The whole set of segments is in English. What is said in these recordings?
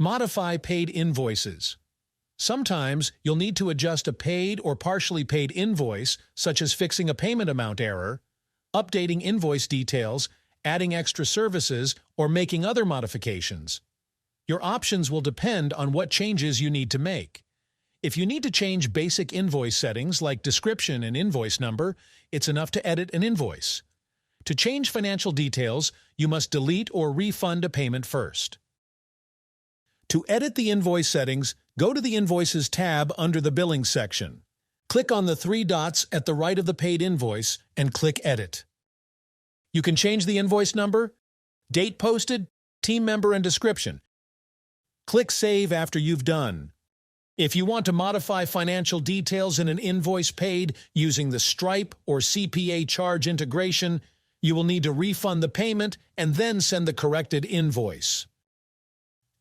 Modify paid invoices. Sometimes you'll need to adjust a paid or partially paid invoice, such as fixing a payment amount error, updating invoice details, adding extra services, or making other modifications. Your options will depend on what changes you need to make. If you need to change basic invoice settings like description and invoice number, it's enough to edit an invoice. To change financial details, you must delete or refund a payment first. To edit the invoice settings, go to the Invoices tab under the Billing section. Click on the three dots at the right of the paid invoice and click Edit. You can change the invoice number, date posted, team member, and description. Click Save after you've done. If you want to modify financial details in an invoice paid using the Stripe or CPA charge integration, you will need to refund the payment and then send the corrected invoice.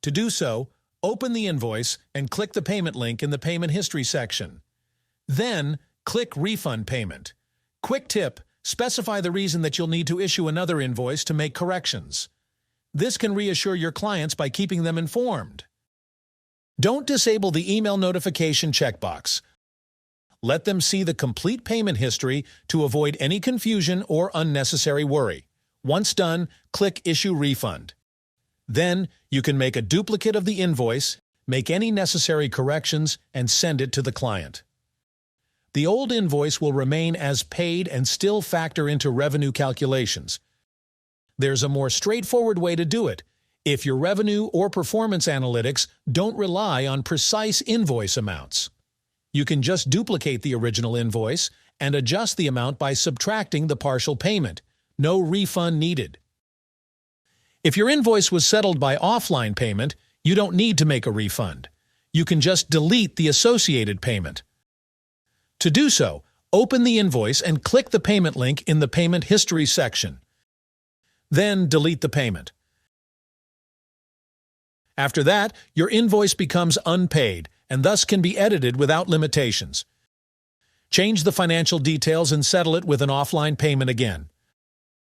To do so, open the invoice and click the payment link in the Payment History section. Then, click Refund Payment. Quick tip: specify the reason that you'll need to issue another invoice to make corrections. This can reassure your clients by keeping them informed. Don't disable the email notification checkbox. Let them see the complete payment history to avoid any confusion or unnecessary worry. Once done, click Issue Refund. Then, you can make a duplicate of the invoice, make any necessary corrections, and send it to the client. The old invoice will remain as paid and still factor into revenue calculations. There's a more straightforward way to do it if your revenue or performance analytics don't rely on precise invoice amounts. You can just duplicate the original invoice and adjust the amount by subtracting the partial payment. No refund needed. If your invoice was settled by offline payment, you don't need to make a refund. You can just delete the associated payment. To do so, open the invoice and click the payment link in the Payment History section. Then delete the payment. After that, your invoice becomes unpaid and thus can be edited without limitations. Change the financial details and settle it with an offline payment again.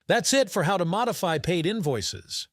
That's it for how to modify paid invoices.